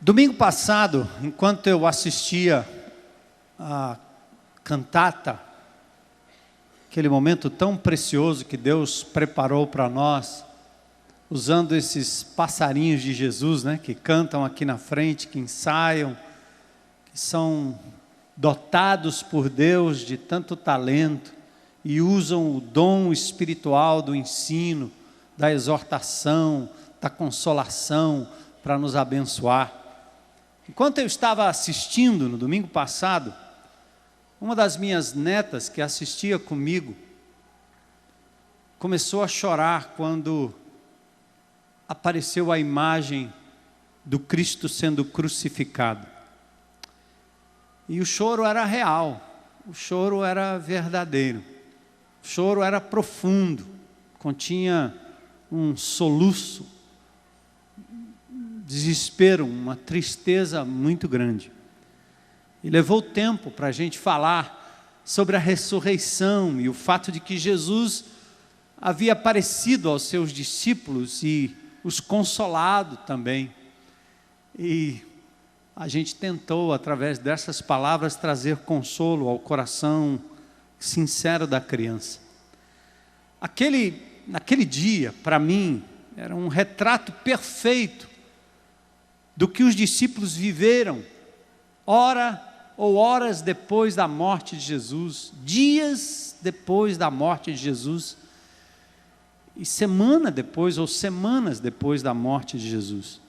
Domingo passado, enquanto eu assistia a cantata, aquele momento tão precioso que Deus preparou para nós, usando esses passarinhos de Jesus, né, que cantam aqui na frente, que ensaiam, que são dotados por Deus de tanto talento e usam o dom espiritual do ensino, da exortação, da consolação para nos abençoar. Enquanto eu estava assistindo no domingo passado, uma das minhas netas que assistia comigo começou a chorar quando apareceu a imagem do Cristo sendo crucificado. E o choro era real, o choro era verdadeiro, o choro era profundo, continha um soluço, desespero, uma tristeza muito grande. E levou tempo para a gente falar sobre a ressurreição e o fato de que Jesus havia aparecido aos seus discípulos e os consolado também. E a gente tentou, através dessas palavras, trazer consolo ao coração sincero da criança. Naquele dia, para mim, era um retrato perfeito do que os discípulos viveram, hora ou horas depois da morte de Jesus, dias depois da morte de Jesus, e semana depois ou semanas depois da morte de Jesus.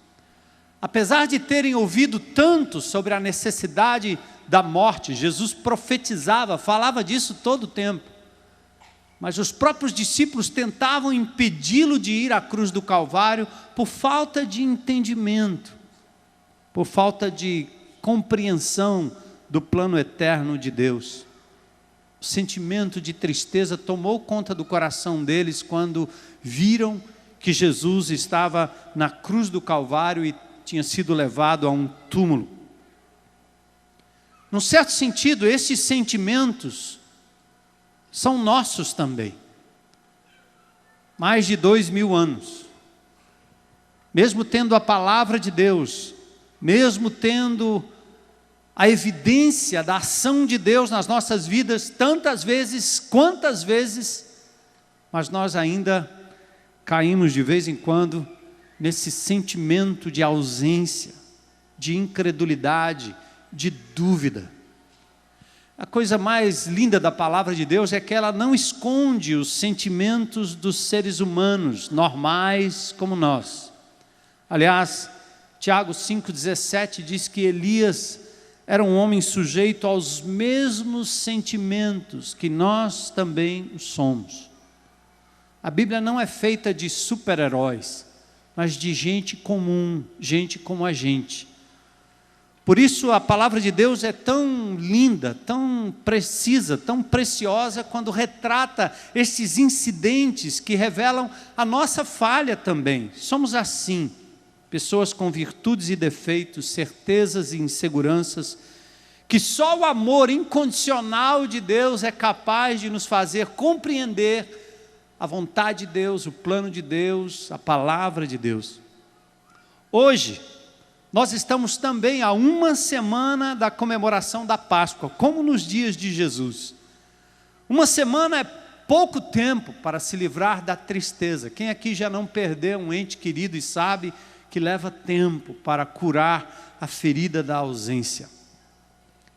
Apesar de terem ouvido tanto sobre a necessidade da morte, Jesus profetizava, falava disso todo o tempo, mas os próprios discípulos tentavam impedi-lo de ir à cruz do Calvário por falta de entendimento, por falta de compreensão do plano eterno de Deus. O sentimento de tristeza tomou conta do coração deles quando viram que Jesus estava na cruz do Calvário e tinha sido levado a um túmulo. Num certo sentido, esses sentimentos são nossos também. Mais de 2000 anos. Mesmo tendo a palavra de Deus, mesmo tendo a evidência da ação de Deus nas nossas vidas, tantas vezes, quantas vezes, mas nós ainda caímos de vez em quando nesse sentimento de ausência, de incredulidade, de dúvida. A coisa mais linda da palavra de Deus é que ela não esconde os sentimentos dos seres humanos, normais como nós. Aliás, Tiago 5,17 diz que Elias era um homem sujeito aos mesmos sentimentos que nós também somos. A Bíblia não é feita de super-heróis, mas de gente comum, gente como a gente. Por isso a palavra de Deus é tão linda, tão precisa, tão preciosa quando retrata esses incidentes que revelam a nossa falha também. Somos assim, pessoas com virtudes e defeitos, certezas e inseguranças, que só o amor incondicional de Deus é capaz de nos fazer compreender a vontade de Deus, o plano de Deus, a palavra de Deus. Hoje, nós estamos também a uma semana da comemoração da Páscoa, como nos dias de Jesus. Uma semana é pouco tempo para se livrar da tristeza. Quem aqui já não perdeu um ente querido e sabe que leva tempo para curar a ferida da ausência?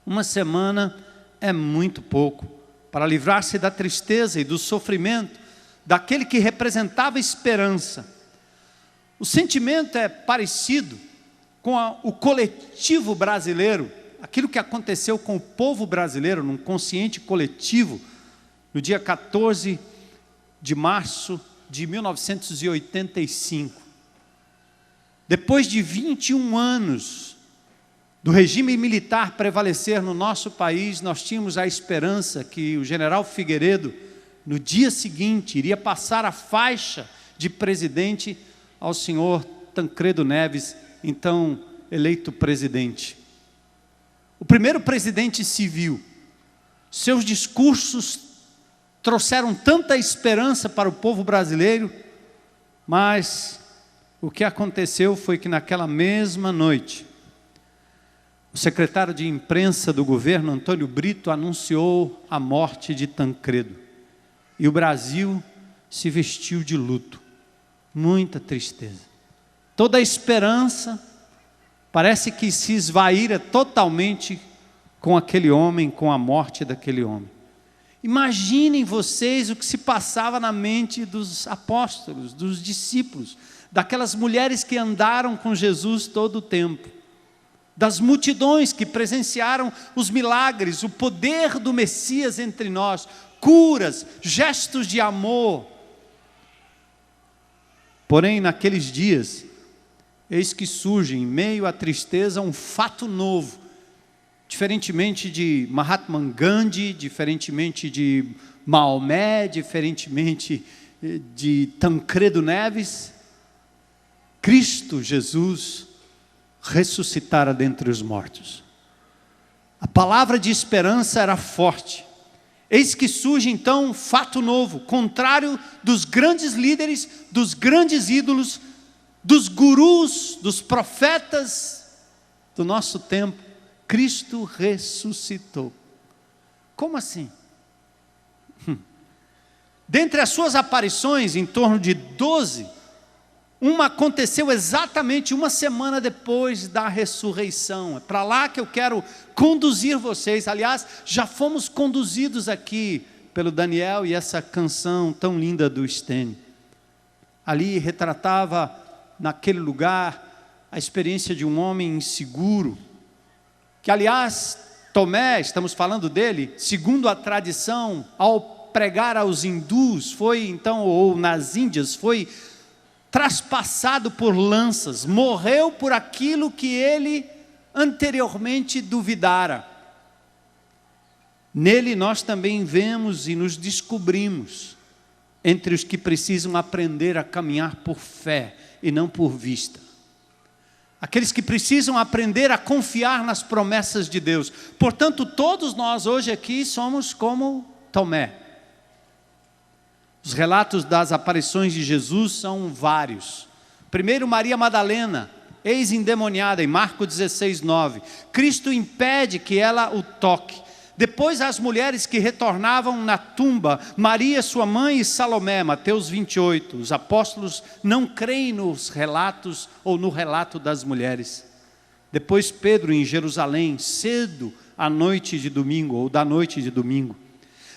Uma semana é muito pouco para livrar-se da tristeza e do sofrimento daquele que representava esperança. O sentimento é parecido com o coletivo brasileiro, aquilo que aconteceu com o povo brasileiro, num consciente coletivo, no dia 14 de março de 1985. Depois de 21 anos do regime militar prevalecer no nosso país, nós tínhamos a esperança que o general Figueiredo, no dia seguinte, iria passar a faixa de presidente ao senhor Tancredo Neves, então eleito presidente. O primeiro presidente civil. Seus discursos trouxeram tanta esperança para o povo brasileiro, mas o que aconteceu foi que naquela mesma noite, o secretário de imprensa do governo, Antônio Brito, anunciou a morte de Tancredo. E o Brasil se vestiu de luto. Muita tristeza. Toda a esperança parece que se esvaíra totalmente com aquele homem, com a morte daquele homem. Imaginem vocês o que se passava na mente dos apóstolos, dos discípulos, daquelas mulheres que andaram com Jesus todo o tempo, das multidões que presenciaram os milagres, o poder do Messias entre nós, curas, gestos de amor. Porém, naqueles dias, eis que surge em meio à tristeza um fato novo, diferentemente de Mahatma Gandhi, diferentemente de Maomé, diferentemente de Tancredo Neves, Cristo Jesus ressuscitara dentre os mortos. A palavra de esperança era forte. Eis que surge então um fato novo, contrário dos grandes líderes, dos grandes ídolos, dos gurus, dos profetas do nosso tempo. Cristo ressuscitou. Como assim? Dentre as suas aparições, em torno de 12, uma aconteceu exatamente uma semana depois da ressurreição. É para lá que eu quero conduzir vocês. Aliás, já fomos conduzidos aqui pelo Daniel e essa canção tão linda do Stênio. Ali retratava, naquele lugar, a experiência de um homem inseguro, que aliás, Tomé, estamos falando dele, segundo a tradição, ao pregar aos hindus, foi então, ou nas Índias, foi traspassado por lanças, morreu por aquilo que ele anteriormente duvidara. Nele nós também vemos e nos descobrimos entre os que precisam aprender a caminhar por fé e não por vista. Aqueles que precisam aprender a confiar nas promessas de Deus. Portanto, todos nós hoje aqui somos como Tomé. Os relatos das aparições de Jesus são vários. Primeiro, Maria Madalena, ex-endemoniada, em Marcos 16, 9. Cristo impede que ela o toque. Depois, as mulheres que retornavam na tumba, Maria, sua mãe, e Salomé, Mateus 28. Os apóstolos não creem nos relatos ou no relato das mulheres. Depois, Pedro, em Jerusalém, cedo à noite de domingo, ou da noite de domingo.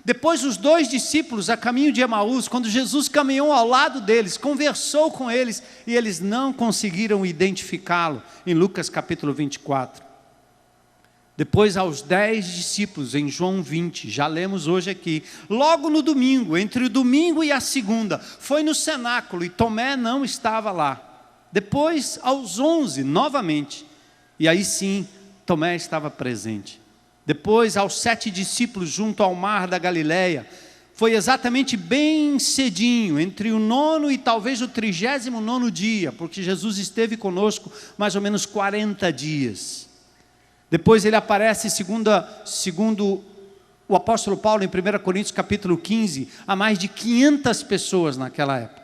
Depois, os 2 discípulos a caminho de Emaús, quando Jesus caminhou ao lado deles, conversou com eles, e eles não conseguiram identificá-lo, em Lucas capítulo 24. Depois aos 10 discípulos, em João 20, já lemos hoje aqui, logo no domingo, entre o domingo e a segunda, foi no cenáculo, e Tomé não estava lá. Depois aos 11, novamente, e aí sim, Tomé estava presente. Depois aos 7 discípulos junto ao mar da Galileia, foi exatamente bem cedinho, entre o 9º e talvez o 39º dia, porque Jesus esteve conosco mais ou menos 40 dias. Depois ele aparece, segundo o apóstolo Paulo, em 1 Coríntios capítulo 15, a mais de 500 pessoas naquela época.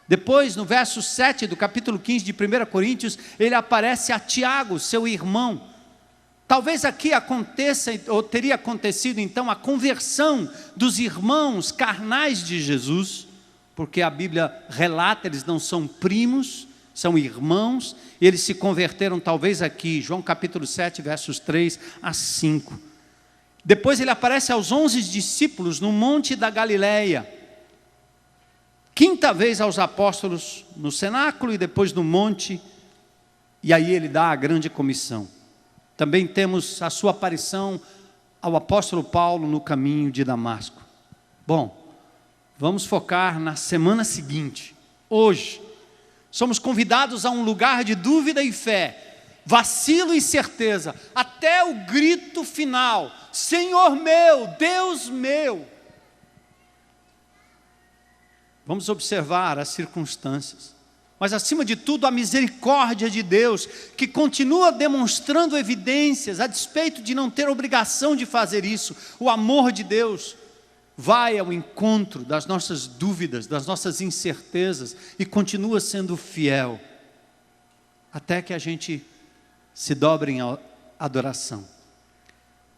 Depois, no verso 7 do capítulo 15 de 1 Coríntios, ele aparece a Tiago, seu irmão. Talvez aqui aconteça, ou teria acontecido então, a conversão dos irmãos carnais de Jesus, porque a Bíblia relata, eles não são primos, são irmãos, e eles se converteram talvez aqui, João capítulo 7, versos 3 a 5. Depois ele aparece aos 11 discípulos no Monte da Galileia, 5ª vez aos apóstolos no cenáculo e depois no monte, e aí ele dá a grande comissão. Também temos a sua aparição ao apóstolo Paulo no caminho de Damasco. Bom, vamos focar na semana seguinte, hoje. Somos convidados a um lugar de dúvida e fé, vacilo e certeza, até o grito final: Senhor meu, Deus meu. Vamos observar as circunstâncias, mas acima de tudo a misericórdia de Deus, que continua demonstrando evidências, a despeito de não ter obrigação de fazer isso. O amor de Deus vai ao encontro das nossas dúvidas, das nossas incertezas, e continua sendo fiel, até que a gente se dobre adoração.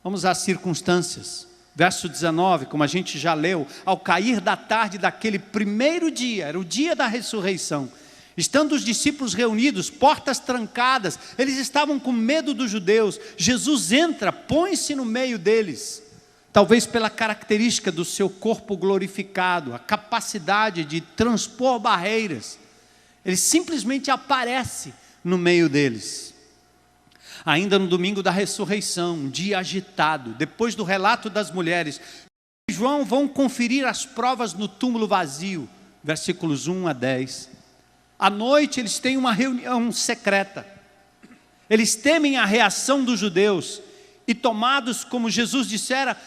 Vamos às circunstâncias. Verso 19, como a gente já leu, ao cair da tarde daquele primeiro dia, era o dia da ressurreição, estando os discípulos reunidos, portas trancadas, eles estavam com medo dos judeus. Jesus entra, põe-se no meio deles, talvez pela característica do seu corpo glorificado, a capacidade de transpor barreiras. Ele simplesmente aparece no meio deles. Ainda no domingo da ressurreição, um dia agitado, depois do relato das mulheres, João vão conferir as provas no túmulo vazio, versículos 1 a 10. À noite eles têm uma reunião secreta. Eles temem a reação dos judeus e tomados, como Jesus dissera,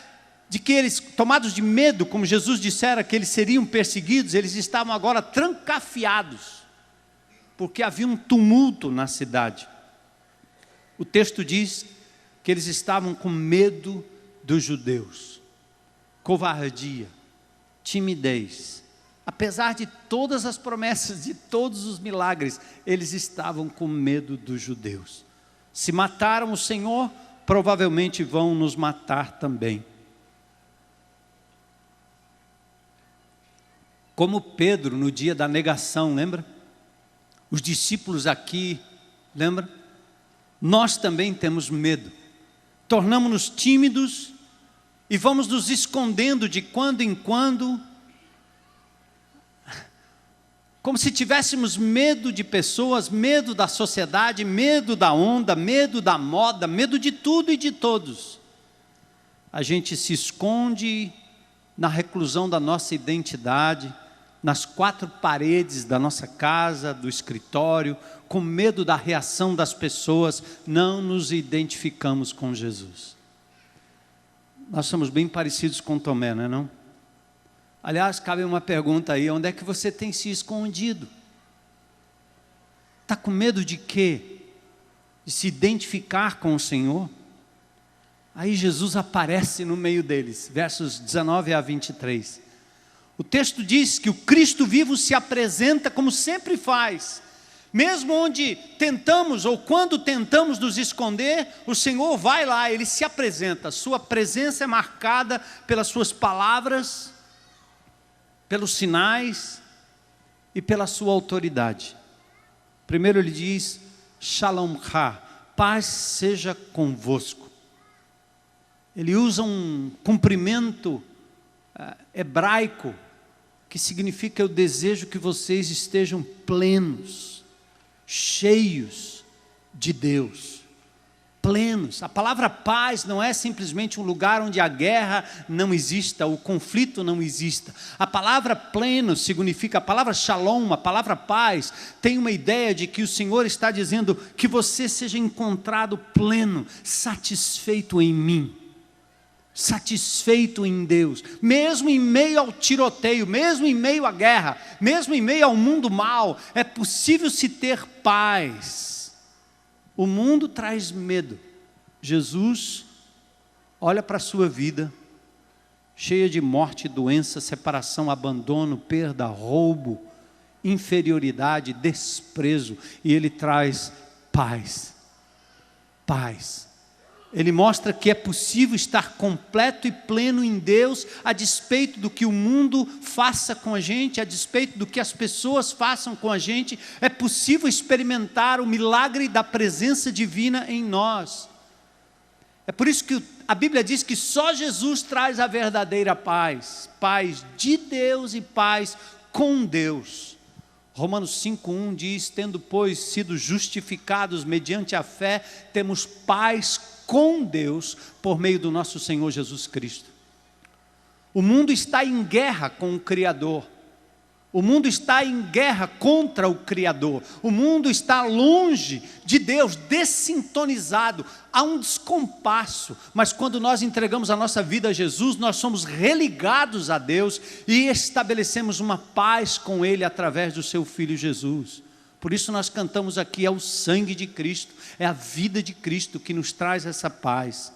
tomados de medo, como Jesus dissera que eles seriam perseguidos, eles estavam agora trancafiados, porque havia um tumulto na cidade. O texto diz que eles estavam com medo dos judeus, covardia, timidez. Apesar de todas as promessas, de todos os milagres, eles estavam com medo dos judeus. Se mataram o Senhor, provavelmente vão nos matar também. Como Pedro no dia da negação, lembra? Os discípulos aqui, lembra? Nós também temos medo, tornamos-nos tímidos e vamos nos escondendo de quando em quando, como se tivéssemos medo de pessoas, medo da sociedade, medo da onda, medo da moda, medo de tudo e de todos. A gente se esconde na reclusão da nossa identidade, nas quatro paredes da nossa casa, do escritório, com medo da reação das pessoas, não nos identificamos com Jesus. Nós somos bem parecidos com Tomé, não é não? Aliás, cabe uma pergunta aí, onde é que você tem se escondido? Está com medo de quê? De se identificar com o Senhor? Aí Jesus aparece no meio deles, versos 19 a 23. O texto diz que o Cristo vivo se apresenta como sempre faz. Mesmo onde tentamos, ou quando tentamos nos esconder, o Senhor vai lá, Ele se apresenta. Sua presença é marcada pelas suas palavras, pelos sinais e pela sua autoridade. Primeiro Ele diz, Shalom Ha, paz seja convosco. Ele usa um cumprimento hebraico, que significa: eu desejo que vocês estejam plenos, cheios de Deus, plenos. A palavra paz não é simplesmente um lugar onde a guerra não exista, o conflito não exista. A palavra pleno significa, a palavra shalom, a palavra paz, tem uma ideia de que o Senhor está dizendo que você seja encontrado pleno, satisfeito em mim. Satisfeito em Deus, mesmo em meio ao tiroteio, mesmo em meio à guerra, mesmo em meio ao mundo mau, é possível se ter paz. O mundo traz medo. Jesus olha para a sua vida, cheia de morte, doença, separação, abandono, perda, roubo, inferioridade, desprezo, e Ele traz paz. Paz. Ele mostra que é possível estar completo e pleno em Deus, a despeito do que o mundo faça com a gente, a despeito do que as pessoas façam com a gente. É possível experimentar o milagre da presença divina em nós. É por isso que a Bíblia diz que só Jesus traz a verdadeira paz, paz de Deus e paz com Deus. Romanos 5:1 diz, tendo pois sido justificados mediante a fé, temos paz com Deus, por meio do nosso Senhor Jesus Cristo. O mundo está em guerra com o Criador. O mundo está em guerra contra o Criador. O mundo está longe de Deus, dessintonizado. Há um descompasso. Mas quando nós entregamos a nossa vida a Jesus, nós somos religados a Deus e estabelecemos uma paz com Ele através do seu Filho Jesus. Por isso nós cantamos aqui, é o sangue de Cristo, é a vida de Cristo que nos traz essa paz.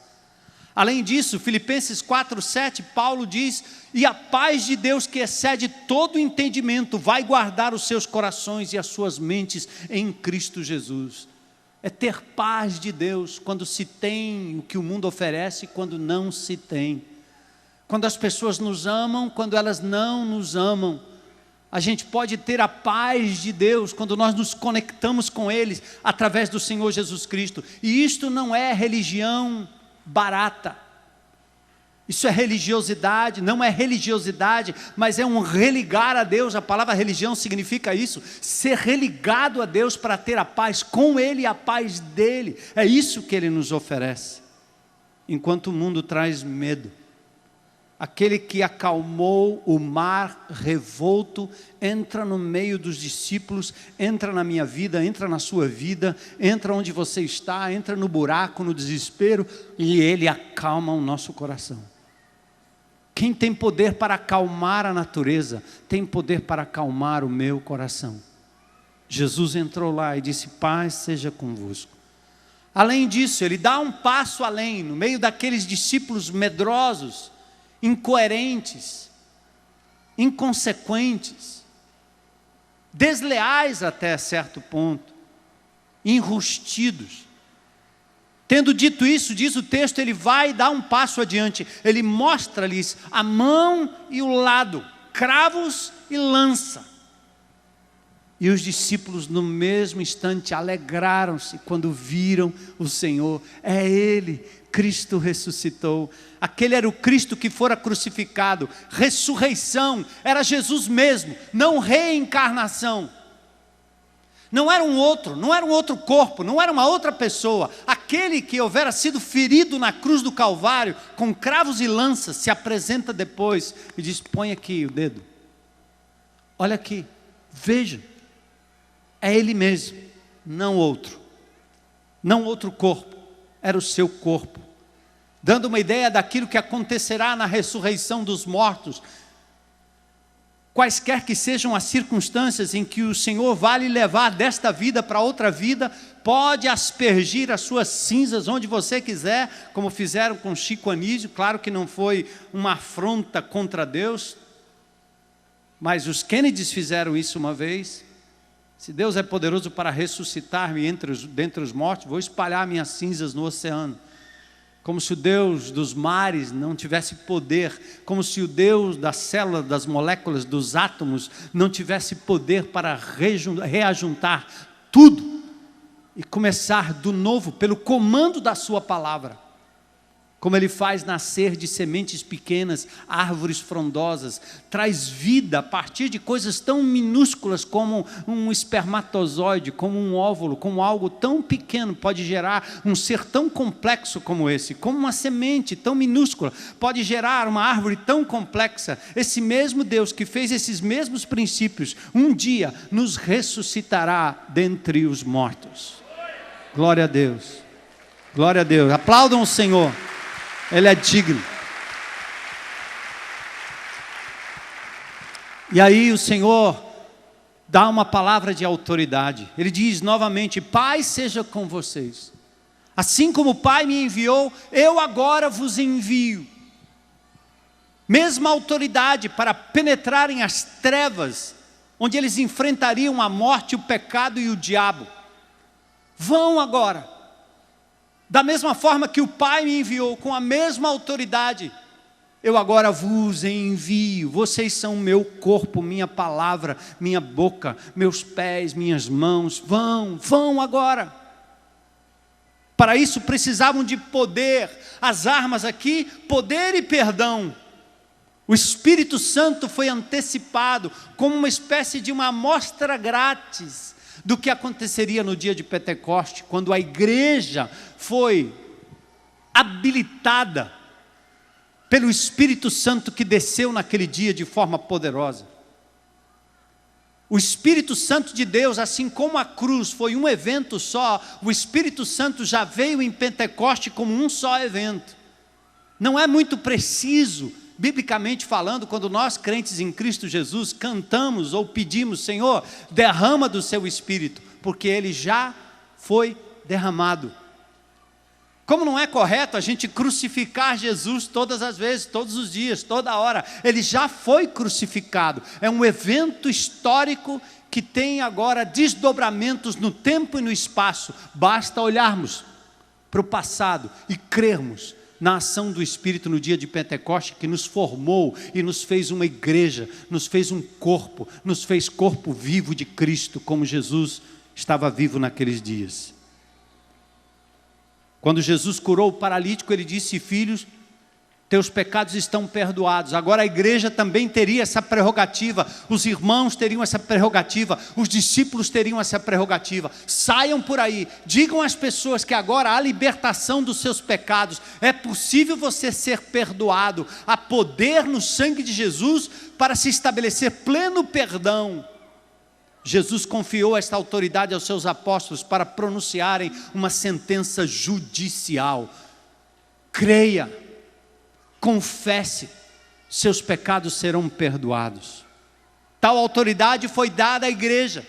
Além disso, Filipenses 4:7, Paulo diz, e a paz de Deus que excede todo entendimento, vai guardar os seus corações e as suas mentes em Cristo Jesus. é ter paz de Deus quando se tem o que o mundo oferece e quando não se tem. Quando as pessoas nos amam, quando elas não nos amam. A gente pode ter a paz de Deus quando nós nos conectamos com eles através do Senhor Jesus Cristo. E isto não é religião barata. Isso é religiosidade, não é religiosidade, mas é um religar a Deus. A palavra religião significa isso, ser religado a Deus para ter a paz com Ele e a paz dEle. É isso que Ele nos oferece. Enquanto o mundo traz medo. Aquele que acalmou o mar revolto, entra no meio dos discípulos, entra na minha vida, entra na sua vida, entra onde você está, entra no buraco, no desespero, e Ele acalma o nosso coração. Quem tem poder para acalmar a natureza, tem poder para acalmar o meu coração. Jesus entrou lá e disse: paz seja convosco. Além disso, Ele dá um passo além, no meio daqueles discípulos medrosos, incoerentes, inconsequentes, desleais até certo ponto, enrustidos. Tendo dito isso, diz o texto, Ele vai dar um passo adiante. Ele mostra-lhes a mão e o lado, cravos e lança. E os discípulos no mesmo instante alegraram-se quando viram o Senhor. É Ele, Cristo ressuscitou. Aquele era o Cristo que fora crucificado. Ressurreição, era Jesus mesmo, não reencarnação. Não era um outro corpo, não era uma outra pessoa. Aquele que houvera sido ferido na cruz do Calvário, com cravos e lanças, se apresenta depois e diz: põe aqui o dedo. Olha aqui, veja. É Ele mesmo, não outro. Não outro corpo, era o seu corpo. Dando uma ideia daquilo que acontecerá na ressurreição dos mortos. Quaisquer que sejam as circunstâncias em que o Senhor vai lhe levar desta vida para outra vida, pode aspergir as suas cinzas onde você quiser, como fizeram com Chico Anísio. Claro que não foi uma afronta contra Deus, mas os Kennedys fizeram isso uma vez. Se Deus é poderoso para ressuscitar-me dentre os mortos, vou espalhar minhas cinzas no oceano. Como se o Deus dos mares não tivesse poder, como se o Deus das células, das moléculas, dos átomos, não tivesse poder para reajuntar tudo e começar do novo, pelo comando da sua palavra. Como Ele faz nascer de sementes pequenas, árvores frondosas, traz vida a partir de coisas tão minúsculas como um espermatozoide, como um óvulo, como algo tão pequeno, pode gerar um ser tão complexo como esse, como uma semente tão minúscula, pode gerar uma árvore tão complexa. Esse mesmo Deus que fez esses mesmos princípios, um dia nos ressuscitará dentre os mortos. Glória a Deus, glória a Deus, aplaudam o Senhor. Ele é digno. E aí o Senhor dá uma palavra de autoridade. Ele diz novamente: paz seja com vocês. Assim como o Pai me enviou, eu agora vos envio. Mesma autoridade para penetrarem as trevas, onde eles enfrentariam a morte, o pecado e o diabo. Vão agora. Da mesma forma que o Pai me enviou, com a mesma autoridade, eu agora vos envio. Vocês são meu corpo, minha palavra, minha boca, meus pés, minhas mãos. Vão agora. Para isso precisavam de poder. As armas aqui, poder e perdão. O Espírito Santo foi antecipado como uma espécie de uma amostra grátis do que aconteceria no dia de Pentecoste, quando a igreja foi habilitada pelo Espírito Santo que desceu naquele dia de forma poderosa. O Espírito Santo de Deus, assim como a cruz foi um evento só, o Espírito Santo já veio em Pentecoste como um só evento. Não é muito preciso, biblicamente falando, quando nós crentes em Cristo Jesus cantamos ou pedimos: Senhor, derrama do seu Espírito, porque Ele já foi derramado. Como não é correto a gente crucificar Jesus todas as vezes, todos os dias, toda hora. Ele já foi crucificado. É um evento histórico que tem agora desdobramentos no tempo e no espaço. Basta olharmos para o passado e crermos na ação do Espírito no dia de Pentecostes, que nos formou e nos fez uma igreja, nos fez um corpo, nos fez corpo vivo de Cristo, como Jesus estava vivo naqueles dias. Quando Jesus curou o paralítico, ele disse: filhos, teus pecados estão perdoados. Agora a igreja também teria essa prerrogativa, os irmãos teriam essa prerrogativa, os discípulos teriam essa prerrogativa. Saiam por aí, digam às pessoas que agora há libertação dos seus pecados, é possível você ser perdoado, há poder no sangue de Jesus para se estabelecer pleno perdão. Jesus confiou esta autoridade aos seus apóstolos para pronunciarem uma sentença judicial. Creia, confesse, seus pecados serão perdoados. Tal autoridade foi dada à igreja.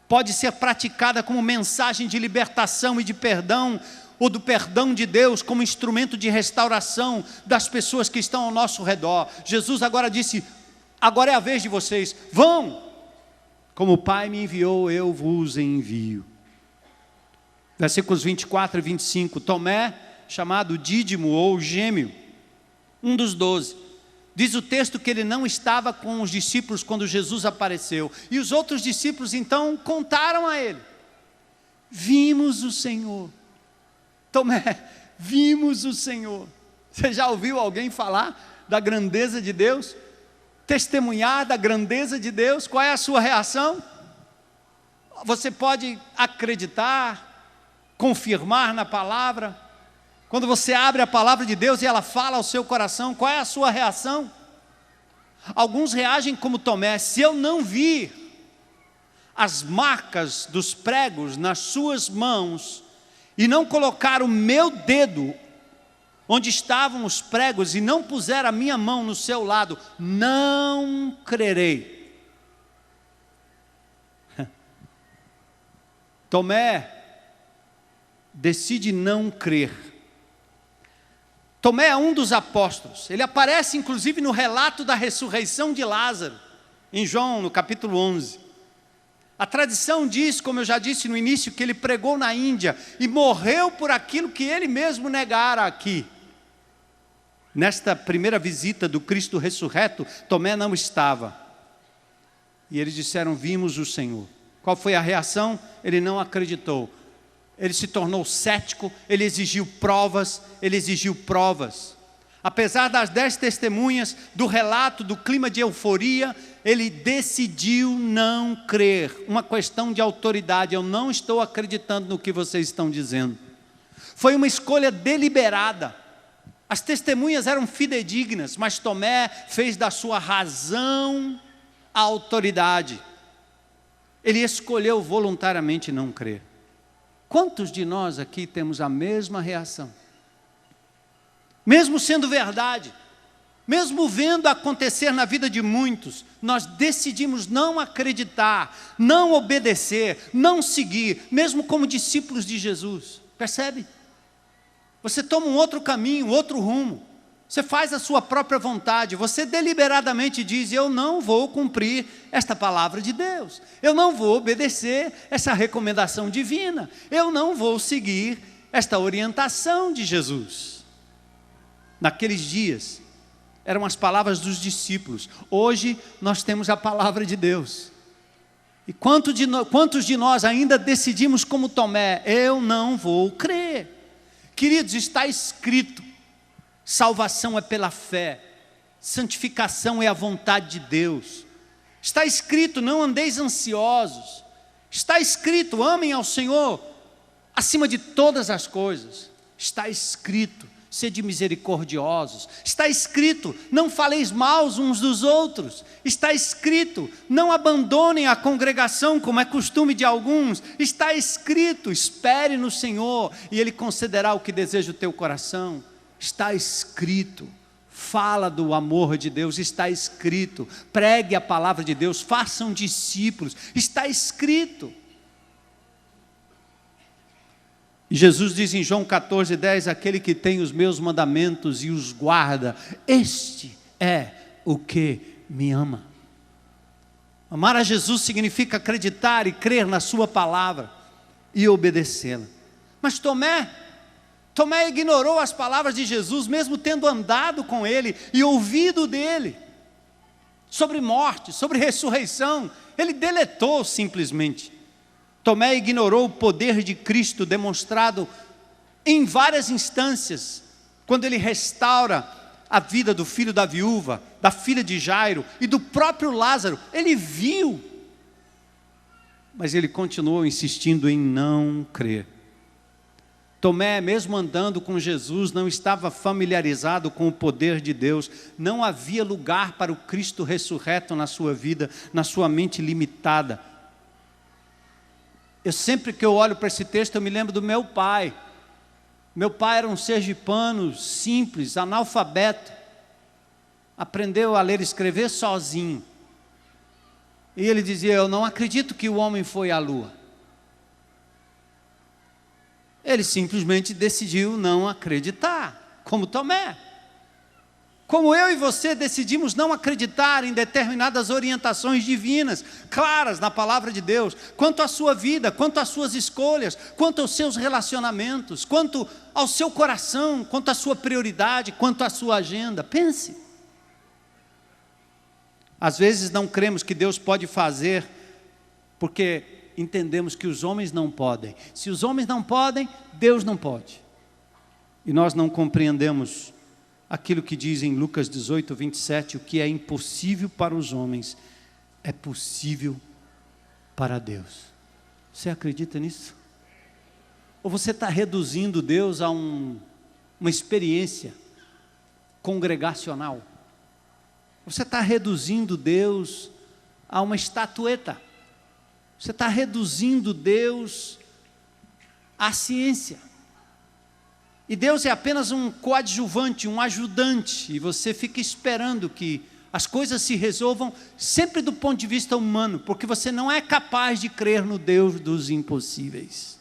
Pode ser praticada como mensagem de libertação e de perdão, ou do perdão de Deus como instrumento de restauração das pessoas que estão ao nosso redor. Jesus agora disse: agora é a vez de vocês, vão! Como o Pai me enviou, eu vos envio. Versículos 24 e 25. Tomé, chamado Dídimo ou Gêmeo, um dos 12. Diz o texto que ele não estava com os discípulos quando Jesus apareceu. E os outros discípulos então contaram a ele: vimos o Senhor. Tomé, vimos o Senhor. Você já ouviu alguém falar da grandeza de Deus? Testemunhar da grandeza de Deus? Qual é a sua reação? Você pode acreditar, confirmar na palavra. Quando você abre a palavra de Deus e ela fala ao seu coração, qual é a sua reação? Alguns reagem como Tomé: se eu não vir as marcas dos pregos nas suas mãos e não colocar o meu dedo onde estavam os pregos e não puser a minha mão no seu lado, não crerei. Tomé decide não crer. Tomé é um dos apóstolos. Ele aparece inclusive no relato da ressurreição de Lázaro, em João, no capítulo 11. A tradição diz, como eu já disse no início, que ele pregou na Índia e morreu por aquilo que ele mesmo negara aqui. Nesta primeira visita do Cristo ressurreto, Tomé não estava. E eles disseram: vimos o Senhor. Qual foi a reação? Ele não acreditou. Ele se tornou cético, ele exigiu provas. Apesar das 10 testemunhas, do relato, do clima de euforia, ele decidiu não crer. Uma questão de autoridade: eu não estou acreditando no que vocês estão dizendo. Foi uma escolha deliberada. As testemunhas eram fidedignas, mas Tomé fez da sua razão a autoridade. Ele escolheu voluntariamente não crer. Quantos de nós aqui temos a mesma reação? Mesmo sendo verdade, mesmo vendo acontecer na vida de muitos, nós decidimos não acreditar, não obedecer, não seguir, mesmo como discípulos de Jesus. Percebe? Você toma um outro caminho, outro rumo. Você faz a sua própria vontade. Você deliberadamente diz: eu não vou cumprir esta palavra de Deus. Eu não vou obedecer essa recomendação divina. Eu não vou seguir esta orientação de Jesus. Naqueles dias, eram as palavras dos discípulos. Hoje, nós temos a palavra de Deus. E quantos de nós ainda decidimos como Tomé: eu não vou crer? Queridos, está escrito: salvação é pela fé, santificação é a vontade de Deus. Está escrito: não andeis ansiosos. Está escrito: amem ao Senhor acima de todas as coisas. Está escrito: sede misericordiosos. Está escrito: não faleis mal uns dos outros. Está escrito: não abandonem a congregação, como é costume de alguns. Está escrito: espere no Senhor e Ele concederá o que deseja o teu coração. Está escrito: fala do amor de Deus. Está escrito: pregue a palavra de Deus, façam discípulos. Está escrito. E Jesus diz em João 14:10, aquele que tem os meus mandamentos e os guarda, este é o que me ama. Amar a Jesus significa acreditar e crer na sua palavra e obedecê-la. Mas Tomé ignorou as palavras de Jesus, mesmo tendo andado com ele e ouvido dele, sobre morte, sobre ressurreição. Ele deletou simplesmente. Tomé ignorou o poder de Cristo demonstrado em várias instâncias, quando ele restaura a vida do filho da viúva, da filha de Jairo e do próprio Lázaro. Ele viu, mas ele continuou insistindo em não crer. Tomé, mesmo andando com Jesus, não estava familiarizado com o poder de Deus. Não havia lugar para o Cristo ressurreto na sua vida, na sua mente limitada. Sempre que eu olho para esse texto, eu me lembro do meu pai. Meu pai era um sergipano simples, analfabeto. Aprendeu a ler e escrever sozinho. E ele dizia: eu não acredito que o homem foi à lua. Ele simplesmente decidiu não acreditar, como Tomé. Como eu e você decidimos não acreditar em determinadas orientações divinas, claras na palavra de Deus, quanto à sua vida, quanto às suas escolhas, quanto aos seus relacionamentos, quanto ao seu coração, quanto à sua prioridade, quanto à sua agenda. Pense. Às vezes não cremos que Deus pode fazer, porque entendemos que os homens não podem. Se os homens não podem, Deus não pode. E nós não compreendemos aquilo que diz em Lucas 18:27, o que é impossível para os homens é possível para Deus. Você acredita nisso? Ou você está reduzindo Deus a uma experiência congregacional? Você está reduzindo Deus a uma estatueta? Você está reduzindo Deus à ciência? E Deus é apenas um coadjuvante, um ajudante, e você fica esperando que as coisas se resolvam sempre do ponto de vista humano, porque você não é capaz de crer no Deus dos impossíveis.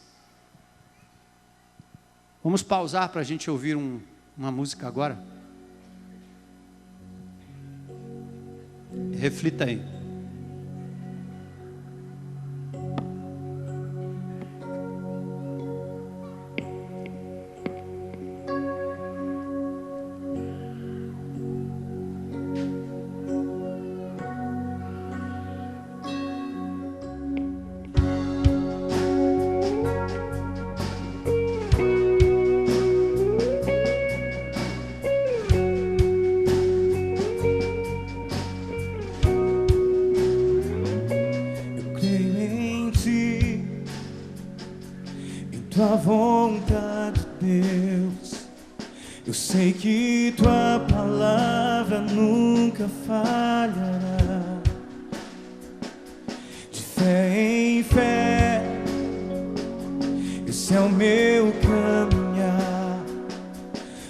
Vamos pausar para a gente ouvir uma música agora? Reflita aí. Tua vontade, Deus, eu sei que tua palavra nunca falhará. De fé em fé, esse é o meu caminhar.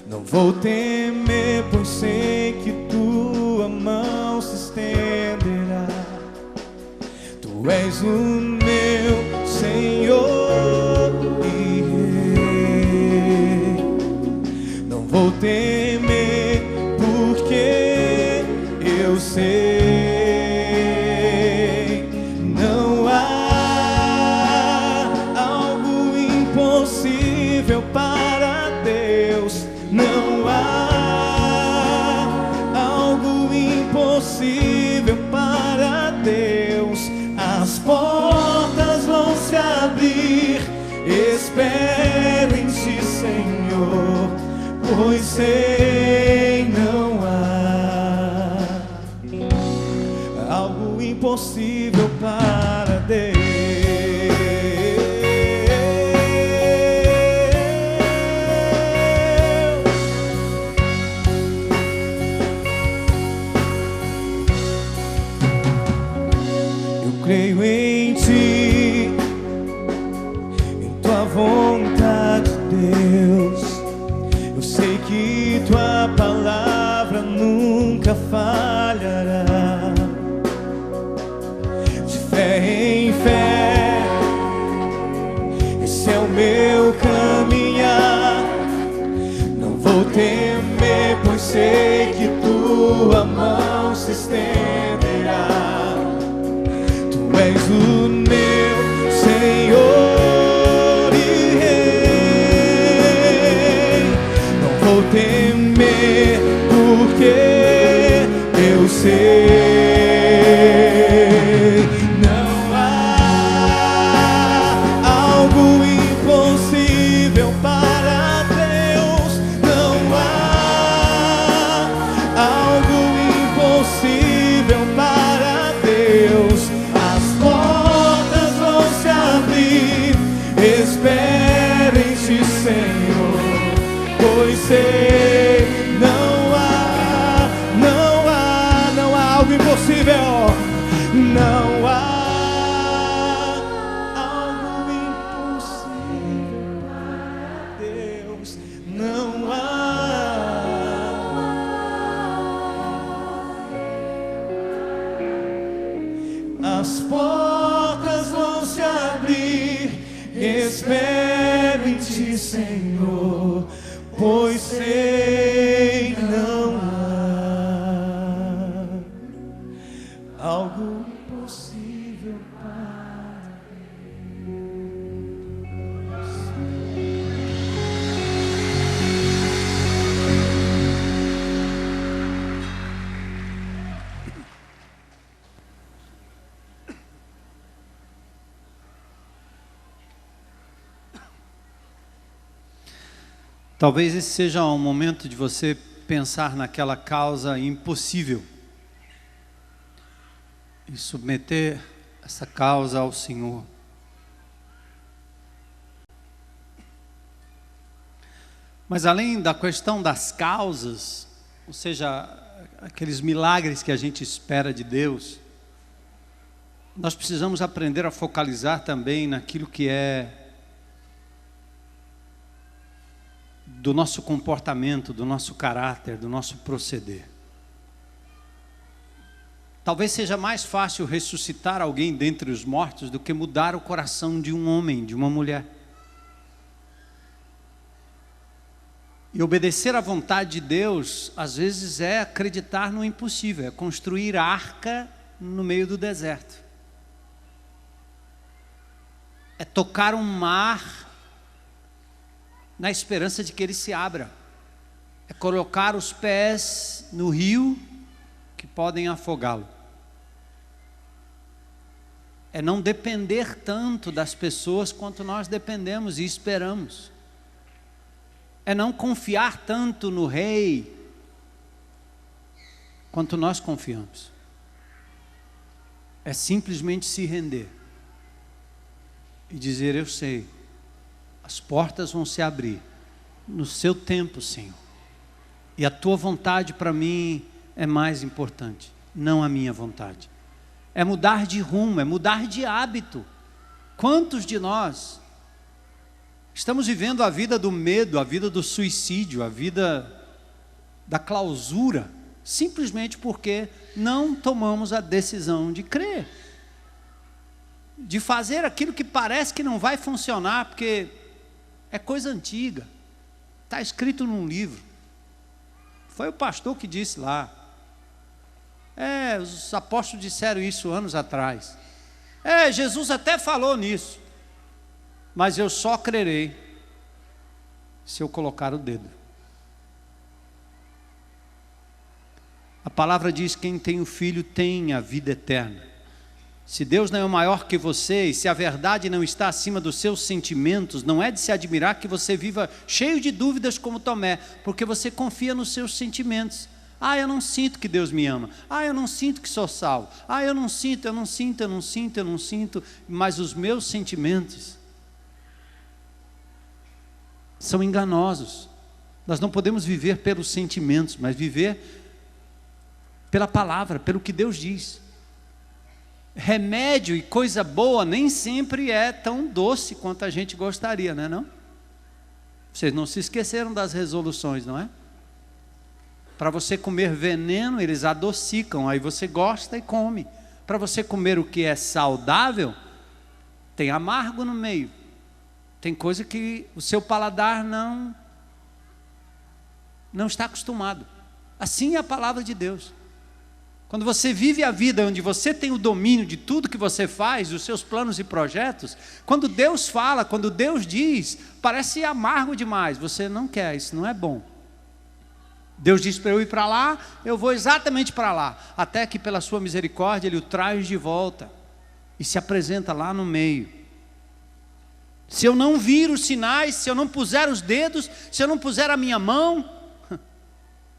Não vou temer, pois sei que tua mão se estenderá. Tu és o meu Senhor. Vou temer, porque eu sei, não há algo impossível para Deus, não há algo impossível para Deus. As portas vão se abrir, espero em ti, Senhor, pois sei, não há algo impossível para Deus. Eu creio em ti, em tua vontade, Deus. Eu sei que tua palavra nunca falhará. De fé em fé, esse é o meu caminho. sei que tua mão se estenderá. Tu és o meu Senhor e Rei. Não vou temer, porque eu sei, não há algo impossível para Deus. Não há algo impossível para Deus. As portas vão se abrir, espere em ti, Senhor, pois sei, não há algo impossível. Não há algo impossível para Deus. Não há. As portas vão se abrir, espero em ti, Senhor, pois sei, não há algo impossível para Deus. Talvez esse seja um momento de você pensar naquela causa impossível e submeter essa causa ao Senhor. Mas além da questão das causas, ou seja, aqueles milagres que a gente espera de Deus, nós precisamos aprender a focalizar também naquilo que é do nosso comportamento, do nosso caráter, do nosso proceder. Talvez seja mais fácil ressuscitar alguém dentre os mortos do que mudar o coração de um homem, de uma mulher. E obedecer à vontade de Deus, às vezes, é acreditar no impossível, é construir arca no meio do deserto. É tocar um mar na esperança de que ele se abra. É colocar os pés no rio que podem afogá-lo. É não depender tanto das pessoas quanto nós dependemos e esperamos. É não confiar tanto no rei quanto nós confiamos. É simplesmente se render e dizer: eu sei, as portas vão se abrir no seu tempo, Senhor, e a tua vontade para mim é mais importante, não a minha vontade. É mudar de rumo, é mudar de hábito. Quantos de nós estamos vivendo a vida do medo, a vida do suicídio, a vida da clausura, simplesmente porque não tomamos a decisão de crer, de fazer aquilo que parece que não vai funcionar, porque é coisa antiga, está escrito num livro. Foi o pastor que disse lá. Os apóstolos disseram isso anos atrás. Jesus até falou nisso. Mas eu só crerei se eu colocar o dedo. A palavra diz: quem tem o Filho tem a vida eterna. Se Deus não é maior que você, e se a verdade não está acima dos seus sentimentos, não é de se admirar que você viva cheio de dúvidas como Tomé, porque você confia nos seus sentimentos. Eu não sinto que Deus me ama. Eu não sinto que sou salvo. Eu não sinto, mas os meus sentimentos são enganosos. Nós não podemos viver pelos sentimentos, mas viver pela palavra, pelo que Deus diz. Remédio e coisa boa nem sempre é tão doce quanto a gente gostaria, não é não? Vocês não se esqueceram das resoluções, não é? Para você comer veneno, eles adocicam, aí você gosta e come. Para você comer o que é saudável, tem amargo no meio. Tem coisa que o seu paladar não está acostumado. Assim é a palavra de Deus. Quando você vive a vida onde você tem o domínio de tudo que você faz, dos seus planos e projetos, quando Deus fala, quando Deus diz, parece amargo demais, você não quer, isso não é bom. Deus diz para eu ir para lá, eu vou exatamente para lá, até que pela sua misericórdia Ele o traz de volta e se apresenta lá no meio. Se eu não vir os sinais, se eu não puser os dedos, se eu não puser a minha mão,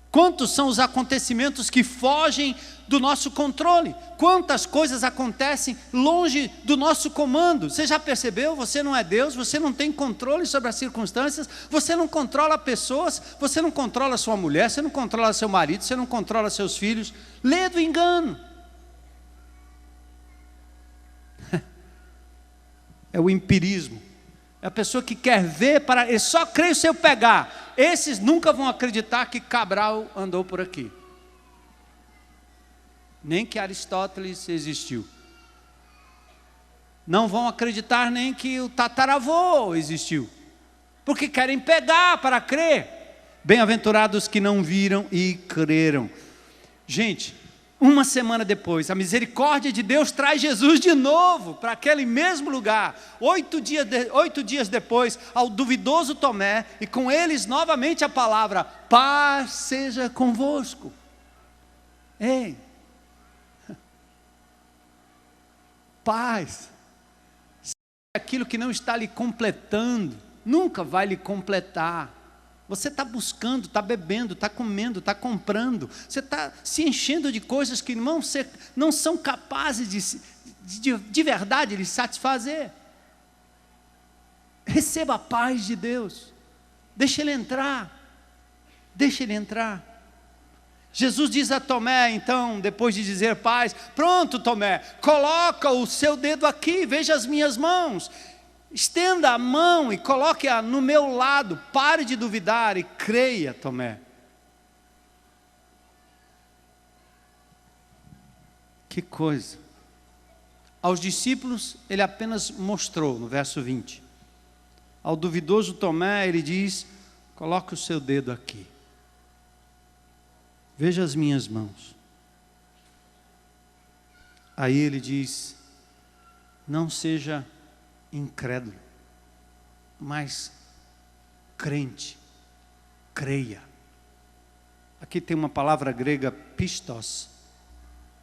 quantos são os acontecimentos que fogem do nosso controle? Quantas coisas acontecem longe do nosso comando? Você já percebeu? Você não é Deus, você não tem controle sobre as circunstâncias, você não controla pessoas, você não controla sua mulher, você não controla seu marido, você não controla seus filhos. Lê do engano. É o empirismo. É a pessoa que quer ver, eu só creio se eu pegar. Esses nunca vão acreditar que Cabral andou por aqui. Nem que Aristóteles existiu. Não vão acreditar nem que o tataravô existiu. Porque querem pegar para crer. Bem-aventurados que não viram e creram. Gente, uma semana depois, a misericórdia de Deus traz Jesus de novo para aquele mesmo lugar. 8 dias depois, ao duvidoso Tomé, e com eles novamente a palavra: paz seja convosco. Ei, paz, aquilo que não está lhe completando, nunca vai lhe completar. Você está buscando, está bebendo, está comendo, está comprando. Você está se enchendo de coisas que não são capazes de verdade lhe satisfazer. Receba a paz de Deus. Deixa Ele entrar. Deixa Ele entrar. Jesus diz a Tomé, então, depois de dizer paz: pronto, Tomé, coloca o seu dedo aqui, veja as minhas mãos. Estenda a mão e coloque-a no meu lado. Pare de duvidar e creia, Tomé. Que coisa. Aos discípulos ele apenas mostrou, no verso 20. Ao duvidoso Tomé ele diz: coloque o seu dedo aqui. Veja as minhas mãos. Aí ele diz: não seja incrédulo, mas crente, creia. Aqui tem uma palavra grega, pistos,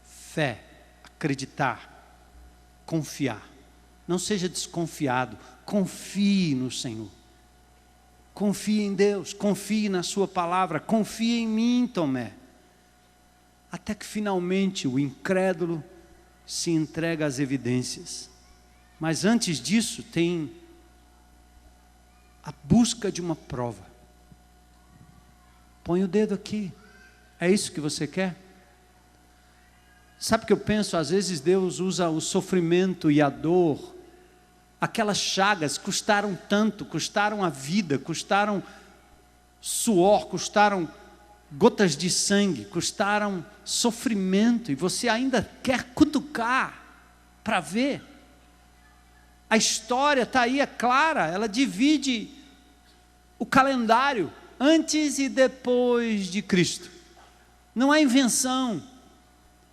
fé, acreditar, confiar. Não seja desconfiado, confie no Senhor. Confie em Deus, confie na sua palavra, confie em mim, Tomé. Até que finalmente o incrédulo se entrega às evidências. Mas antes disso tem a busca de uma prova. Põe o dedo aqui. É isso que você quer? Sabe o que eu penso? Às vezes Deus usa o sofrimento e a dor. Aquelas chagas custaram tanto, custaram a vida, custaram suor, custaram gotas de sangue, custaram sofrimento. E você ainda quer cutucar para ver. A história está aí, é clara, ela divide o calendário antes e depois de Cristo. Não é invenção,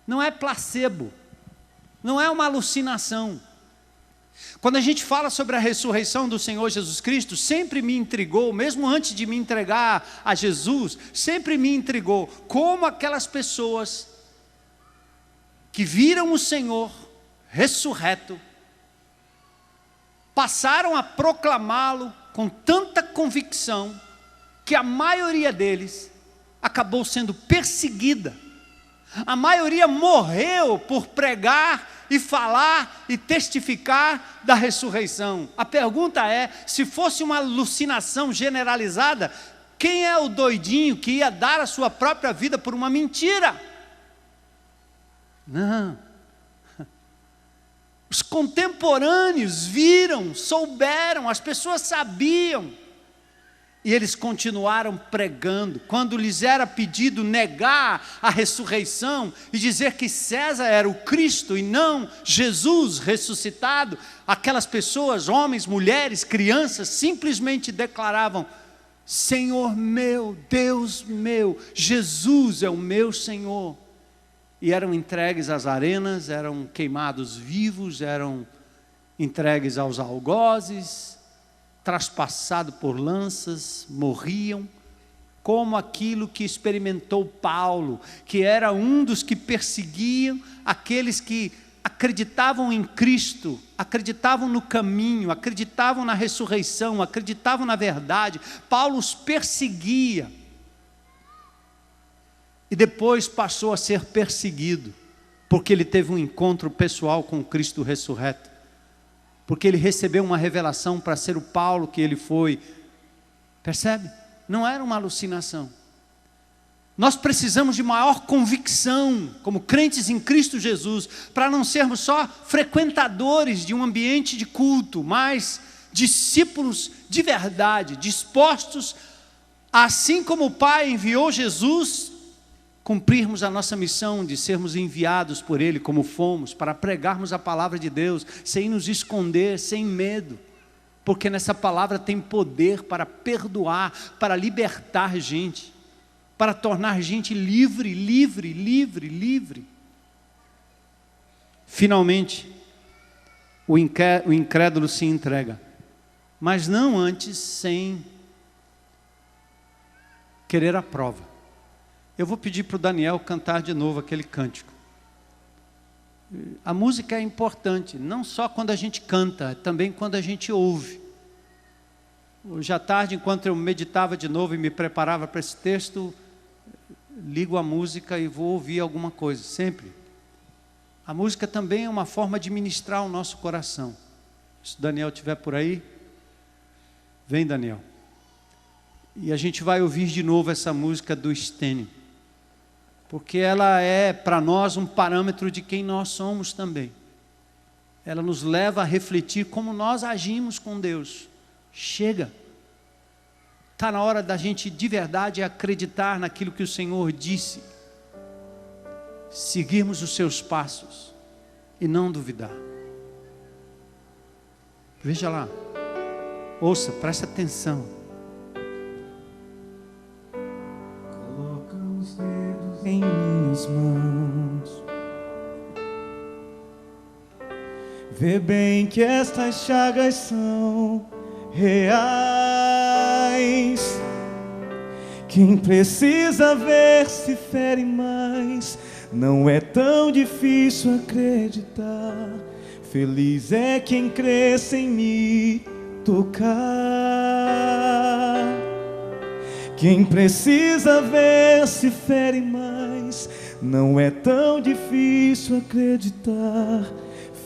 não é placebo, não é uma alucinação. Quando a gente fala sobre a ressurreição do Senhor Jesus Cristo, sempre me intrigou, mesmo antes de me entregar a Jesus, sempre me intrigou como aquelas pessoas que viram o Senhor ressurreto, passaram a proclamá-lo com tanta convicção, que a maioria deles acabou sendo perseguida. A maioria morreu por pregar e falar e testificar da ressurreição. A pergunta é, se fosse uma alucinação generalizada, quem é o doidinho que ia dar a sua própria vida por uma mentira? Não. Os contemporâneos viram, souberam, as pessoas sabiam. E eles continuaram pregando. Quando lhes era pedido negar a ressurreição e dizer que César era o Cristo e não Jesus ressuscitado, aquelas pessoas, homens, mulheres, crianças, simplesmente declaravam: Senhor meu, Deus meu, Jesus é o meu Senhor. E eram entregues às arenas, eram queimados vivos, eram entregues aos algozes, traspassados por lanças, morriam, como aquilo que experimentou Paulo, que era um dos que perseguiam aqueles que acreditavam em Cristo, acreditavam no caminho, acreditavam na ressurreição, acreditavam na verdade. Paulo os perseguia e depois passou a ser perseguido, porque ele teve um encontro pessoal com Cristo ressurreto, porque ele recebeu uma revelação para ser o Paulo que ele foi. Percebe? Não era uma alucinação. Nós precisamos de maior convicção, como crentes em Cristo Jesus, para não sermos só frequentadores de um ambiente de culto, mas discípulos de verdade, dispostos, assim como o Pai enviou Jesus, cumprirmos a nossa missão de sermos enviados por Ele, como fomos, para pregarmos a palavra de Deus, sem nos esconder, sem medo, porque nessa palavra tem poder para perdoar, para libertar gente, para tornar gente livre, livre, livre, livre. Finalmente, o incrédulo se entrega, mas não antes sem querer a prova. Eu vou pedir para o Daniel cantar de novo aquele cântico. A música é importante, não só quando a gente canta, também quando a gente ouve. Hoje à tarde, enquanto eu meditava de novo e me preparava para esse texto, ligo a música e vou ouvir alguma coisa, sempre. A música também é uma forma de ministrar o nosso coração. Se o Daniel estiver por aí, vem, Daniel. E a gente vai ouvir de novo essa música do Stênio, porque ela é para nós um parâmetro de quem nós somos também. Ela nos leva a refletir como nós agimos com Deus. Chega! Está na hora da gente de verdade acreditar naquilo que o Senhor disse, seguirmos os seus passos e não duvidar. Veja lá, ouça, presta atenção. Coloca os dedos em minhas mãos, vê bem que estas chagas são reais. Quem precisa ver se fere mais, não é tão difícil acreditar. Feliz é quem crê sem me tocar. Quem precisa ver se fere mais, não é tão difícil acreditar.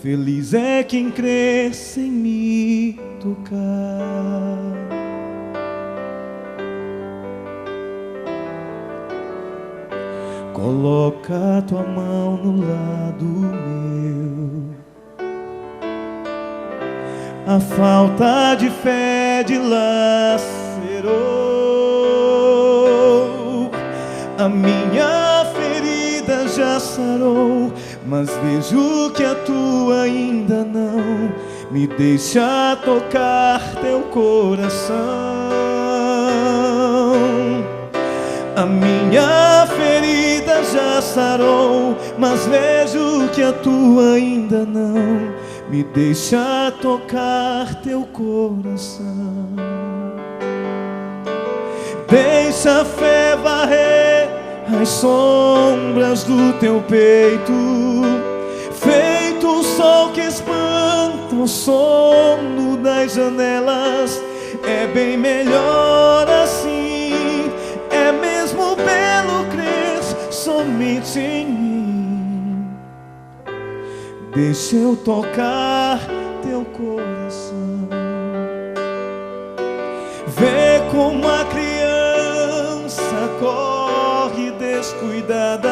Feliz é quem crê sem me tocar. Coloca a tua mão no lado meu. A falta de fé dilacerou. A minha ferida já sarou, mas vejo que a tua ainda não. Me deixa tocar teu coração. A minha ferida já sarou, mas vejo que a tua ainda não. Me deixa tocar teu coração. Deixa a fé varrer as sombras do teu peito, feito o sol que espanta o sono das janelas. É bem melhor assim, é mesmo belo crer somente em mim. Deixa eu tocar teu coração. Vê como a criança corre descuidada,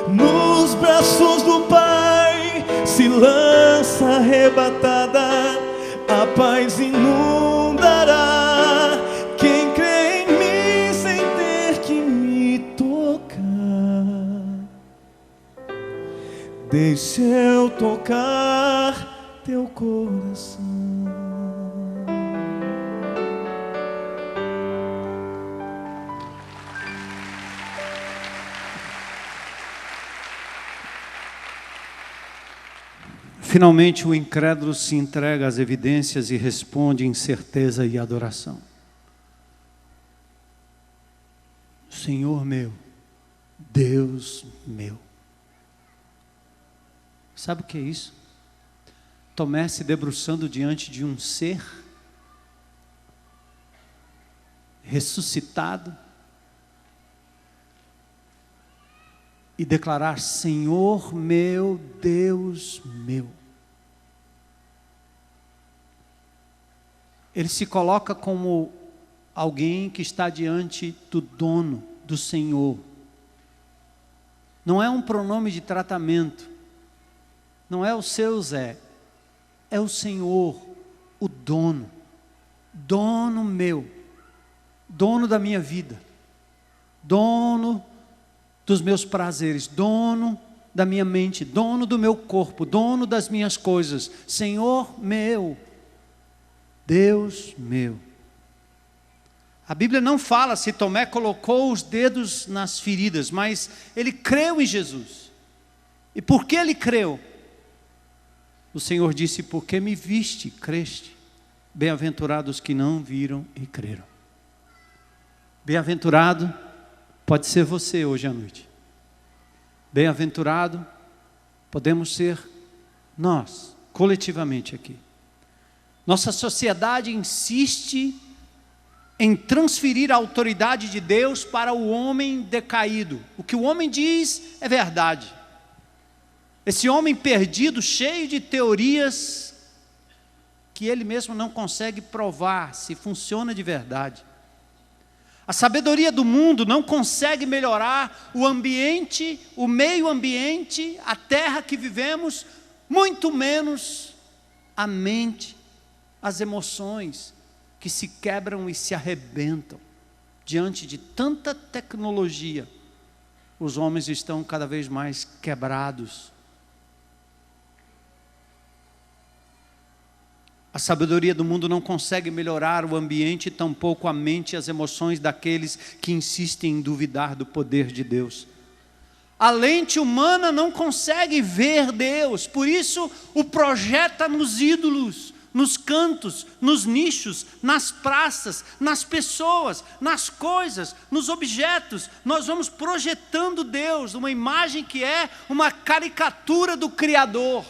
nos braços do Pai se lança arrebatada. A paz inundará quem crê em mim sem ter que me tocar. Deixa eu tocar teu coração. Finalmente, o incrédulo se entrega às evidências e responde em certeza e adoração. Senhor meu, Deus meu. Sabe o que é isso? Tomé se debruçando diante de um ser ressuscitado e declarar: Senhor meu, Deus meu. Ele se coloca como alguém que está diante do dono, do Senhor. Não é um pronome de tratamento, não é o seu Zé, é o Senhor, o dono, dono meu, dono da minha vida, dono dos meus prazeres, dono da minha mente, dono do meu corpo, dono das minhas coisas. Senhor meu, Deus meu. A Bíblia não fala se Tomé colocou os dedos nas feridas, mas ele creu em Jesus. E por que ele creu? O Senhor disse: porque me viste, creste. Bem-aventurados que não viram e creram. Bem-aventurado pode ser você hoje à noite. Bem-aventurado podemos ser nós, coletivamente aqui. Nossa sociedade insiste em transferir a autoridade de Deus para o homem decaído. O que o homem diz é verdade. Esse homem perdido, cheio de teorias que ele mesmo não consegue provar se funciona de verdade. A sabedoria do mundo não consegue melhorar o ambiente, o meio ambiente, a terra que vivemos, muito menos a mente, as emoções que se quebram e se arrebentam. Diante de tanta tecnologia, os homens estão cada vez mais quebrados. A sabedoria do mundo não consegue melhorar o ambiente, tampouco a mente e as emoções daqueles que insistem em duvidar do poder de Deus. A lente humana não consegue ver Deus, por isso o projeta nos ídolos, nos cantos, nos nichos, nas praças, nas pessoas, nas coisas, nos objetos. Nós vamos projetando Deus, uma imagem que é uma caricatura do Criador.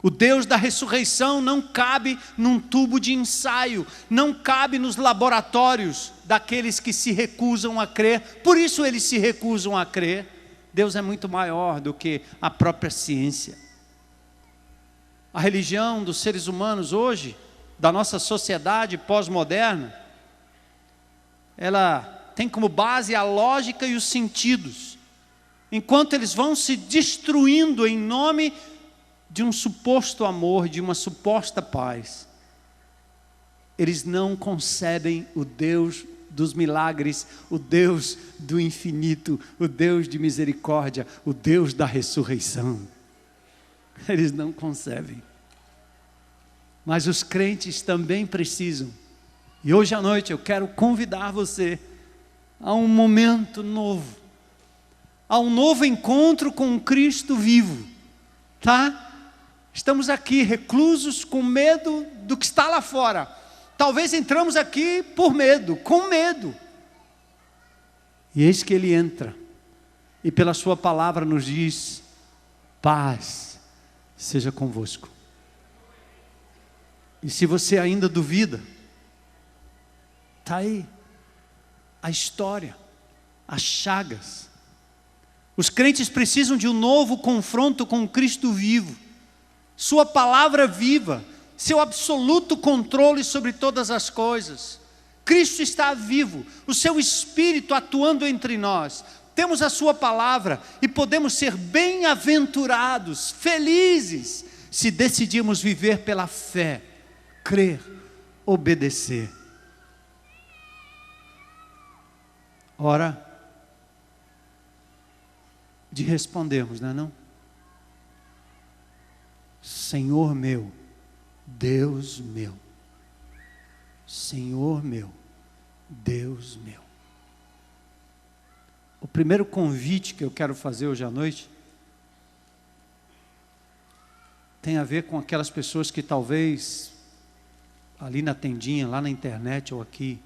O Deus da ressurreição não cabe num tubo de ensaio, não cabe nos laboratórios daqueles que se recusam a crer, por isso eles se recusam a crer. Deus é muito maior do que a própria ciência. A religião dos seres humanos hoje, da nossa sociedade pós-moderna, ela tem como base a lógica e os sentidos, enquanto eles vão se destruindo em nome de um suposto amor, de uma suposta paz. Eles não concebem o Deus dos milagres, o Deus do infinito, o Deus de misericórdia, o Deus da ressurreição. Eles não concebem. Mas os crentes também precisam. E hoje à noite eu quero convidar você a um momento novo, a um novo encontro com o Cristo vivo, tá? Estamos aqui reclusos com medo do que está lá fora. Talvez entramos aqui por medo, com medo. E eis que Ele entra e pela sua palavra nos diz: paz seja convosco. E se você ainda duvida, está aí a história, as chagas. Os crentes precisam de um novo confronto com o Cristo vivo, sua palavra viva, seu absoluto controle sobre todas as coisas. Cristo está vivo, o seu Espírito atuando entre nós. Temos a sua palavra e podemos ser bem-aventurados, felizes, se decidirmos viver pela fé, crer, obedecer. Hora de respondermos, não é não? Senhor meu, Deus meu. Senhor meu, Deus meu. O primeiro convite que eu quero fazer hoje à noite tem a ver com aquelas pessoas que talvez, ali na tendinha, lá na internet ou aqui,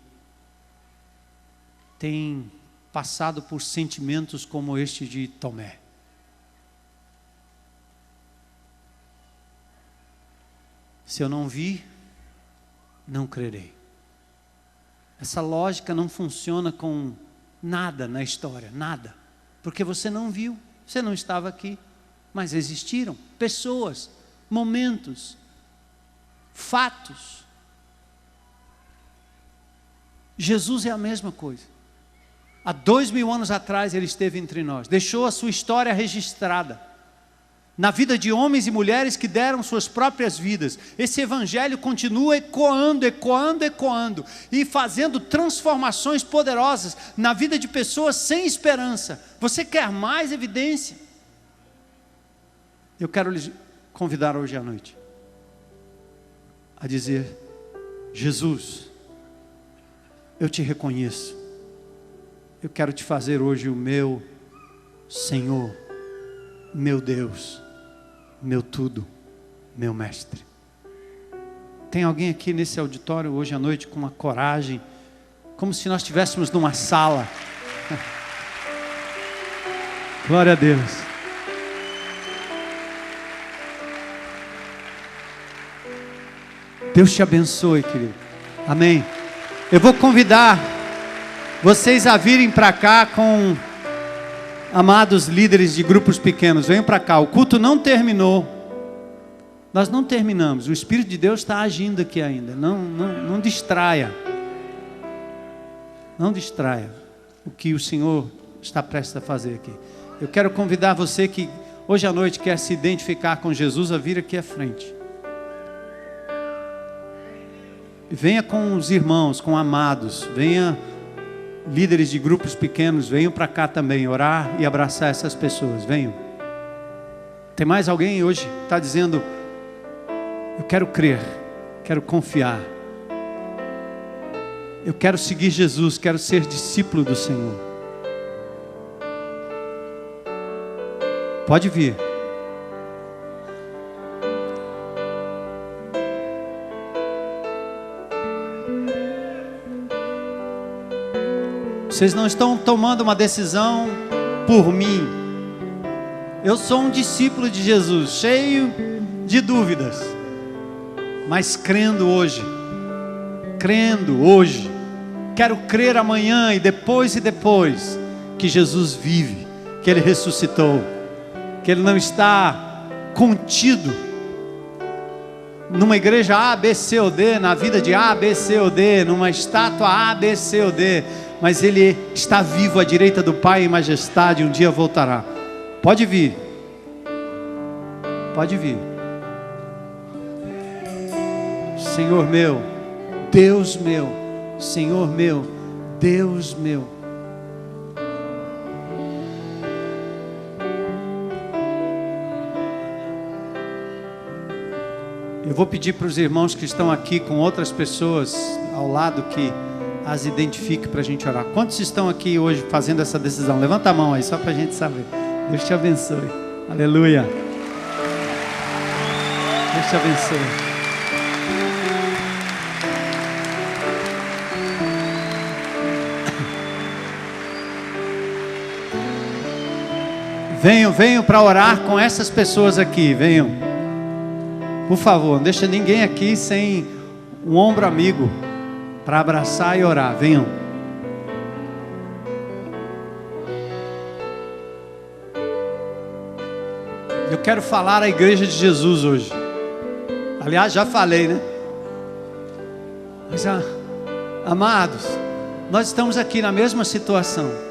têm passado por sentimentos como este de Tomé. Se eu não vi, não crerei. Essa lógica não funciona com nada na história, nada. Porque você não viu, você não estava aqui. Mas existiram pessoas, momentos, fatos. Jesus é a mesma coisa. Há 2000 anos atrás ele esteve entre nós. Deixou a sua história registrada na vida de homens e mulheres que deram suas próprias vidas. Esse evangelho continua ecoando e fazendo transformações poderosas na vida de pessoas sem esperança. Você quer mais evidência? Eu quero lhes convidar hoje à noite a dizer: Jesus, eu te reconheço. Eu quero te fazer hoje o meu Senhor, meu Deus, meu tudo, meu mestre. Tem alguém aqui nesse auditório hoje à noite com uma coragem, como se nós estivéssemos numa sala? Glória a Deus. Deus te abençoe, querido. Amém. Eu vou convidar vocês a virem para cá com amados líderes de grupos pequenos. Venham para cá. O culto não terminou. Nós não terminamos. O Espírito de Deus está agindo aqui ainda. Não distraia. Não distraia o que o Senhor está prestes a fazer aqui. Eu quero convidar você que hoje à noite quer se identificar com Jesus a vir aqui à frente. Venha com os irmãos, com amados. Venha líderes de grupos pequenos, venham para cá também orar e abraçar essas pessoas. Venham. Tem mais alguém hoje que está dizendo: eu quero crer, quero confiar, eu quero seguir Jesus, quero ser discípulo do Senhor? Pode vir. Vocês não estão tomando uma decisão por mim. Eu sou um discípulo de Jesus, cheio de dúvidas, mas crendo hoje. Quero crer amanhã e depois que Jesus vive, que Ele ressuscitou, que Ele não está contido numa igreja A, B, C ou D, na vida de A, B, C ou D, numa estátua A, B, C ou D, mas Ele está vivo à direita do Pai em majestade, um dia voltará. Pode vir. Pode vir. Senhor meu, Deus meu, Senhor meu, Deus meu. Eu vou pedir para os irmãos que estão aqui com outras pessoas ao lado que as identifique para a gente orar. Quantos estão aqui hoje fazendo essa decisão? Levanta a mão aí, só para a gente saber. Deus te abençoe. Aleluia. Deus te abençoe. Venham para orar com essas pessoas aqui. Venham. Por favor, não deixa ninguém aqui sem um ombro amigo para abraçar e orar. Venham. Eu quero falar à igreja de Jesus hoje. Aliás, já falei, né? Mas, amados, nós estamos aqui na mesma situação.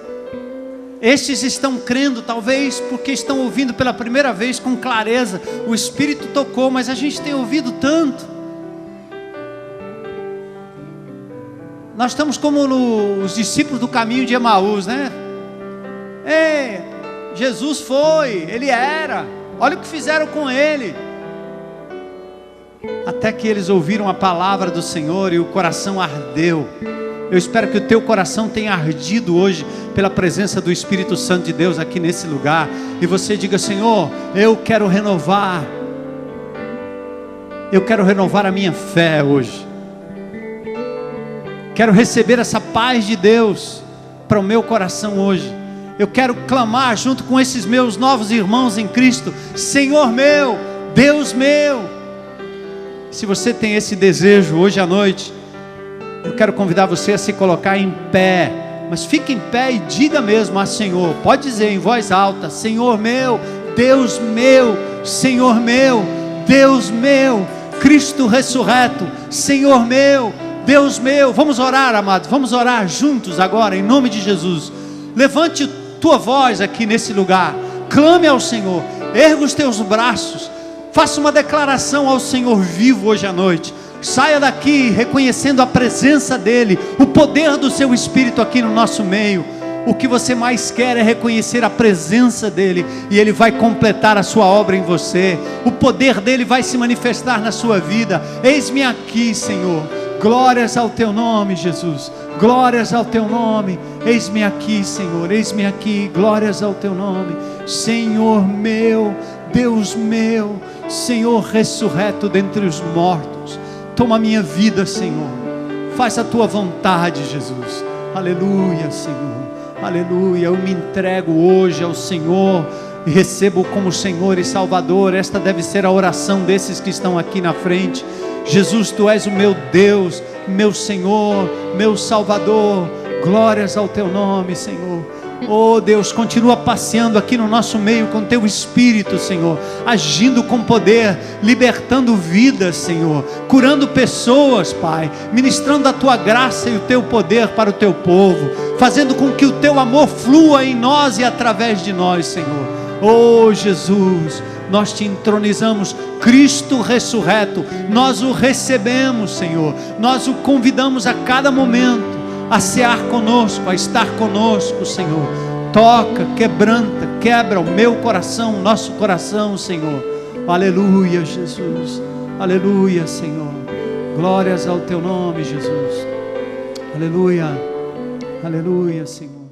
Estes estão crendo, talvez porque estão ouvindo pela primeira vez com clareza. O Espírito tocou, mas a gente tem ouvido tanto. Nós estamos como os discípulos do caminho de Emaús, né? Ei, Jesus foi, Ele era. Olha o que fizeram com Ele. Até que eles ouviram a palavra do Senhor e o coração ardeu. Eu espero que o teu coração tenha ardido hoje pela presença do Espírito Santo de Deus aqui nesse lugar. E você diga: Senhor, eu quero renovar Eu quero renovar a minha fé hoje. Quero receber essa paz de Deus para o meu coração hoje. Eu quero clamar junto com esses meus novos irmãos em Cristo: Senhor meu, Deus meu. Se você tem esse desejo hoje à noite, eu quero convidar você a se colocar em pé. Mas fique em pé e diga mesmo a Senhor. Pode dizer em voz alta: Senhor meu, Deus meu, Senhor meu, Deus meu, Cristo ressurreto, Senhor meu, Deus meu. Vamos orar, amados, vamos orar juntos agora, em nome de Jesus. Levante tua voz aqui nesse lugar, clame ao Senhor, erga os teus braços, faça uma declaração ao Senhor vivo hoje à noite. Saia daqui reconhecendo a presença dEle, o poder do seu Espírito aqui no nosso meio. O que você mais quer é reconhecer a presença dEle, e Ele vai completar a sua obra em você. O poder dEle vai se manifestar na sua vida. Eis-me aqui, Senhor. Glórias ao teu nome, Jesus. Glórias ao teu nome. Eis-me aqui, Senhor. Eis-me aqui. Glórias ao teu nome. Senhor meu, Deus meu, Senhor ressurreto dentre os mortos. Toma a minha vida, Senhor. Faz a tua vontade, Jesus. Aleluia, Senhor. Aleluia. Eu me entrego hoje ao Senhor e recebo como Senhor e Salvador. Esta deve ser a oração desses que estão aqui na frente. Jesus, tu és o meu Deus, meu Senhor, meu Salvador. Glórias ao teu nome, Senhor. Oh Deus, continua passeando aqui no nosso meio com teu Espírito, Senhor, agindo com poder, libertando vidas, Senhor, curando pessoas, Pai, ministrando a tua graça e o teu poder para o teu povo, fazendo com que o teu amor flua em nós e através de nós, Senhor. Oh Jesus, nós te entronizamos, Cristo ressurreto, nós o recebemos, Senhor, nós o convidamos a cada momento a cear conosco, a estar conosco, Senhor. Toca, quebranta, quebra o meu coração, o nosso coração, Senhor. Aleluia, Jesus. Aleluia, Senhor. Glórias ao teu nome, Jesus. Aleluia. Aleluia, Senhor.